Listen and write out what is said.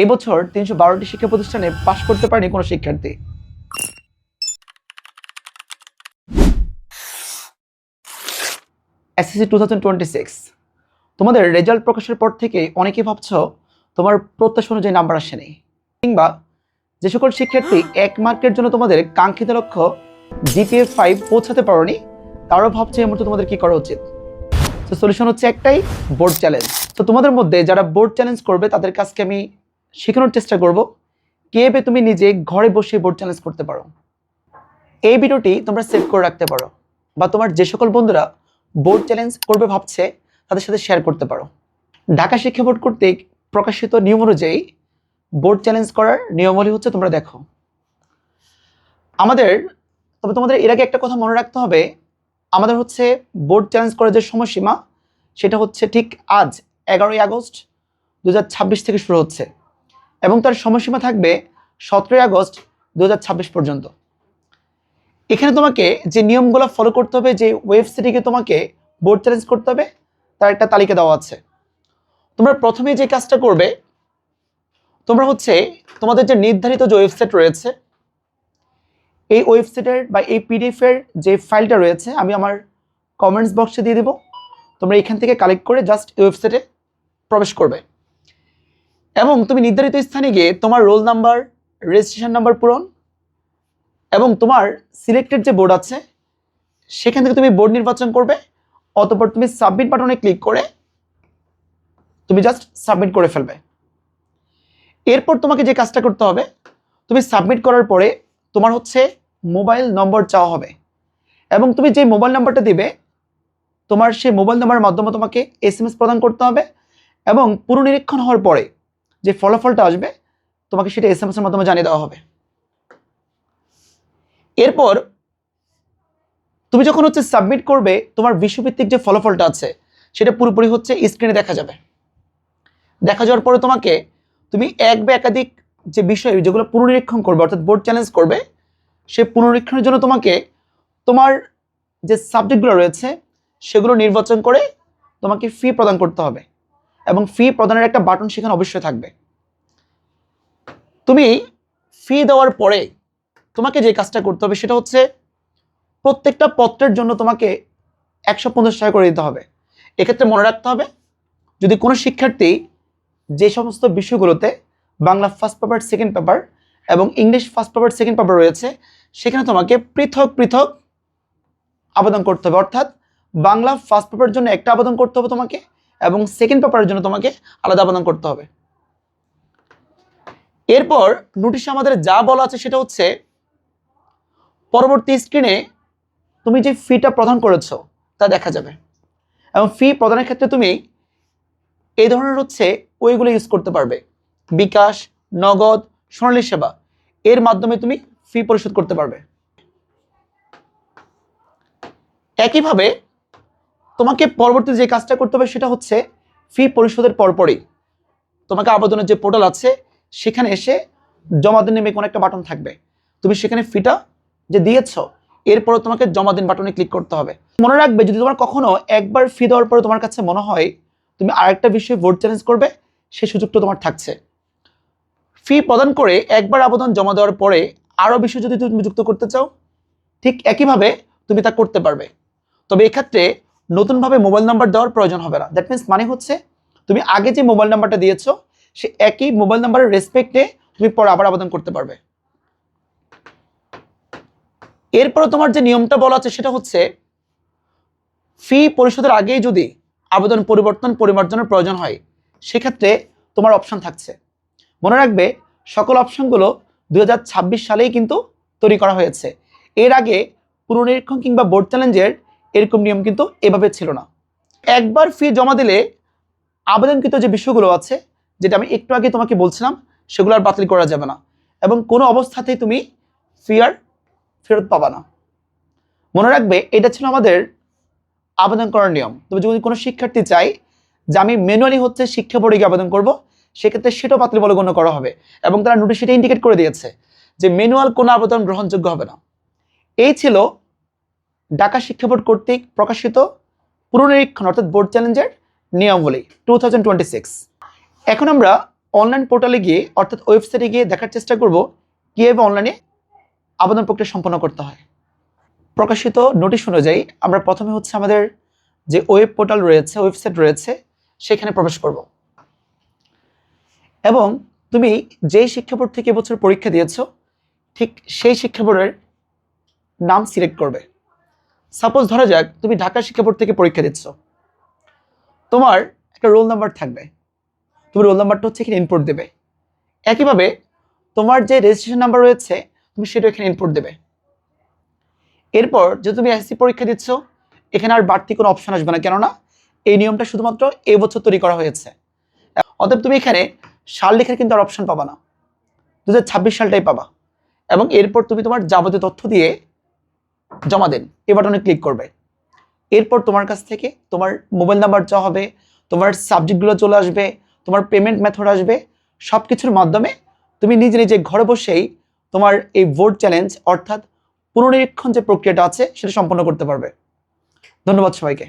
এবছর ৩১২টি শিক্ষা প্রতিষ্ঠানে পাশ করতে পারেনি কোনো শিক্ষার্থী। এসএসসি 2026 তোমাদের রেজাল্ট প্রকাশের পর থেকে অনেকেই ভাবছ তোমার প্রত্যাশা অনুযায়ী নাম্বার আসেনি, কিংবা যে সকল শিক্ষার্থী 1 মার্কের জন্য তোমাদের কাঙ্ক্ষিত লক্ষ্য জিপিএ 5 পৌঁছাতে পারোনি, তারাও ভাবছে এই মুহূর্তে তোমাদের কি করা উচিত। তো সলিউশন হচ্ছে একটাই, বোর্ড চ্যালেঞ্জ। তো তোমাদের মধ্যে যারা বোর্ড চ্যালেঞ্জ করবে তাদের কাছকে আমি শেখানোর চেষ্টা করব কিভাবে তুমি নিজে ঘরে বসে বোর্ড চ্যালেঞ্জ করতে পারো। এই ভিডিওটি তোমরা সেভ করে রাখতে পারো, বা তোমার যে সকল বন্ধুরা বোর্ড চ্যালেঞ্জ করবে ভাবছে তাদের সাথে শেয়ার করতে পারো। ঢাকা শিক্ষা বোর্ড কর্তৃক প্রকাশিত নিয়ম অনুযায়ী বোর্ড চ্যালেঞ্জ করার নিয়মাবলী হচ্ছে, তোমরা দেখো। তবে তোমাদের এর আগে একটা কথা মনে রাখতে হবে, আমাদের হচ্ছে বোর্ড চ্যালেঞ্জ করার যে সময়সীমা সেটা হচ্ছে ঠিক আজ 11ই আগস্ট 2026 থেকে শুরু হচ্ছে, এবং তার সময়সীমা থাকবে 17ই আগস্ট 2026 পর্যন্ত। এখানে তোমাকে যে নিয়মগুলো ফলো করতে হবে, যে ওয়েবসাইটে তোমাকে বোর্ড চ্যালেঞ্জ করতে হবে, তার একটা তালিকা দেওয়া আছে। তোমরা প্রথমে যে কাজটা করবে, তোমরা হচ্ছে তোমাদের যে নির্ধারিত যে ওয়েবসাইট রয়েছে, এই ওয়েবসাইটের বা এই পিডিএফের যে ফাইলটা রয়েছে আমি আমার কমেন্টস বক্সে দিয়ে দেবো। তোমরা এখান থেকে কালেক্ট করে জাস্ট এই ওয়েবসাইটে প্রবেশ করবে, এবং তুমি নির্ধারিত স্থানে গিয়ে তোমার রোল নাম্বার, রেজিস্ট্রেশন নাম্বার পূরণ, এবং তোমার সিলেক্টেড যে বোর্ড আছে সেখান থেকে তুমি বোর্ড নির্বাচন করবে। অতঃপর তুমি সাবমিট বাটনে ক্লিক করে তুমি জাস্ট সাবমিট করে ফেলবে। এরপর তোমাকে যে কাজটা করতে হবে, তুমি সাবমিট করার পরে তোমার হচ্ছে মোবাইল নম্বর চাওয়া হবে, এবং তুমি যে মোবাইল নাম্বারটা দিবে তোমার সেই মোবাইল নাম্বারের মাধ্যমে তোমাকে SMS প্রদান করতে হবে, এবং পুনর্নিরীক্ষণ হওয়ার পরে যে ফলাফলটা আসবে তোমাকে সেটা SMS এর মাধ্যমে জানিয়ে দেওয়া হবে। এরপর তুমি যখন হচ্ছে সাবমিট করবে, তোমার বিষয়ভিত্তিক যে ফলাফলটা আছে সেটা পুরোপুরি হচ্ছে স্ক্রিনে দেখা যাবে। দেখা যাওয়ার পরে তুমি এক বা একাধিক যে বিষয় যেগুলো পুনর্নিরীক্ষণ করবে, অর্থাৎ বোর্ড চ্যালেঞ্জ করবে, সেই পুনর্নিরীক্ষণের জন্য তোমাকে তোমার যে সাবজেক্টগুলো রয়েছে সেগুলো নির্বাচন করে তোমাকে ফি প্রদান করতে হবে, এবং ফি প্রদানের একটা বাটন সেখানে অবশ্যই থাকবে। তুমি ফি দেওয়ার পরে তোমাকে যে কাজটা করতে হবে সেটা হচ্ছে প্রত্যেকটা পত্রের জন্য তোমাকে 150 টাকা করে দিতে হবে। এক্ষেত্রে মনে রাখতে হবে, যদি কোনো শিক্ষার্থী যে সমস্ত বিষয়গুলোতে Bangla first paper, second paper এবং English first paper, second paper রয়েছে, সেখানে তোমাকে পৃথক পৃথক আবেদন করতে হবে। অর্থাৎ বাংলা ফার্স্ট পেপারের জন্য একটা আবেদন করতে হবে তোমাকে, এবং সেকেন্ড পেপারের জন্য তোমাকে আলাদা আবেদন করতে হবে। এরপর নোটিশে আমাদের যা বলা আছে সেটা হচ্ছে, পরবর্তী স্ক্রিনে তুমি যে ফিটা প্রদান করেছো তা দেখা যাবে, এবং ফি প্রদানের ক্ষেত্রে তুমি এই ধরনের হচ্ছে ওইগুলো ইউজ করতে পারবে। বিকাশ, নগদ, সোনালী সেবা, এর মাধ্যমে তুমি ফি পরিশোধ করতে পারবে। একইভাবে তোমাকে পরবর্তী যে কাজটা করতে হবে সেটা হচ্ছে, ফি পরিশোধের পরপরই তোমাকে আবেদনের যে পোর্টাল আছে সেখানে এসে জমা দিন নেমে কোনো একটা বাটন থাকবে, তুমি সেখানে ফিটা যে দিয়েছো এরপরে তোমাকে জমা দিন বাটনে ক্লিক করতে হবে। মনে রাখবে, যদি তোমার কখনো একবার ফি দেওয়ার পরে তোমার কাছে মনে হয় তুমি আরেকটা বিষয়ে বোর্ড চ্যালেঞ্জ করবে, সেই সুযোগটা তোমার থাকছে। ফি প্রদান করে একবার আবেদন জমা দেওয়ার পরে আরও বিষয় যদি তুমি যুক্ত করতে চাও, ঠিক একইভাবে তুমি তা করতে পারবে। তবে এক্ষেত্রে নতুনভাবে মোবাইল নাম্বার দেওয়ার প্রয়োজন হবে না। দ্যাট মিনস মানে হচ্ছে, তুমি আগে যে মোবাইল নাম্বারটা দিয়েছো সে একই মোবাইল নাম্বারের রেসপেক্টে তুমি পরে আবার আবেদন করতে পারবে। এরপরে তোমার যে নিয়মটা বলা আছে সেটা হচ্ছে, ফি পরিশোধের আগেই যদি আবেদন পরিবর্তন পরিমার্জনের প্রয়োজন হয় সেক্ষেত্রে তোমার অপশন থাকছে। মনে রাখবে, সকল অপশনগুলো 2026 সালেই কিন্তু তৈরি করা হয়েছে। এর আগে পুনর্নিরীক্ষণ কিংবা বোর্ড চ্যালেঞ্জের এরকম নিয়ম কিন্তু এভাবে ছিল না। একবার ফি জমা দিলে আবেদনকৃত যে বিষয়গুলো আছে, যেটা আমি একটু আগে তোমাকে বলছিলাম, সেগুলো আর বাতিল করা যাবে না, এবং কোনো অবস্থাতেই তুমি ফি আর ফেরত পাবা না। মনে রাখবে, এটা ছিল আমাদের আবেদন করার নিয়ম। তবে যদি কোনো শিক্ষার্থী চাই যে আমি ম্যানুয়ালি হচ্ছে শিক্ষা বোর্ডে গিয়ে আবেদন করব, সেক্ষেত্রে সেটাও বাতিল বলে গণ্য করা হবে, এবং তারা নোটিশ সেটা ইন্ডিকেট করে দিয়েছে যে ম্যানুয়াল কোনো আবেদন গ্রহণযোগ্য হবে না। এই ছিল ঢাকা শিক্ষা বোর্ড কর্তৃক প্রকাশিত পুনর্নিরীক্ষণ অর্থাৎ বোর্ড চ্যালেঞ্জের নিয়মাবলী 2026। এখন আমরা অনলাইন পোর্টালে গিয়ে অর্থাৎ ওয়েবসাইটে গিয়ে দেখার চেষ্টা করব কীভাবে অনলাইনে আবেদন প্রক্রিয়া সম্পন্ন করতে হয়। প্রকাশিত নোটিশ অনুযায়ী আমরা প্রথমে হচ্ছে আমাদের যে ওয়েব পোর্টাল রয়েছে, ওয়েবসাইট রয়েছে, সেখানে প্রবেশ করব এবং তুমি যেই শিক্ষা বোর্ড থেকে এবছর পরীক্ষা দিয়েছো ঠিক সেই শিক্ষা বোর্ডের নাম সিলেক্ট করবে। সাপোজ ধরা যাক তুমি ঢাকা শিক্ষা বোর্ড থেকে পরীক্ষা দিচ্ছ, তোমার একটা রোল নাম্বার থাকবে, তুমি রোল নাম্বারটা হচ্ছে এখানে ইনপুট দেবে। একইভাবে তোমার যে রেজিস্ট্রেশন নাম্বার রয়েছে তুমি সেটা এখানে ইনপুট দেবে। এরপর যে তুমি এসএসসি পরীক্ষা দিচ্ছ এখানে আর বাড়তি কোনো অপশন আসবে না, কেননা এই নিয়মটা শুধুমাত্র এই বছর তৈরি করা হয়েছে। অতএব তুমি এখানে সাল লেখার কিন্তু আর অপশন পাবা না, 2026 সালটাই পাবা। এবং এরপর তুমি তোমার যাবতীয় তথ্য দিয়ে জমা দেন এই বাটনে ক্লিক করবে। এরপর তোমার কাছ থেকে তোমার মোবাইল নাম্বার চাওয়া হবে, তোমার সাবজেক্টগুলো চলে আসবে, তোমার পেমেন্ট মেথড আসবে। সব কিছুর মাধ্যমে তুমি নিজে নিজে ঘরে বসেই তোমার এই বোর্ড চ্যালেঞ্জ অর্থাৎ পুনর্নিরীক্ষণ যে প্রক্রিয়াটা আছে সেটা সম্পন্ন করতে পারবে। ধন্যবাদ সবাইকে।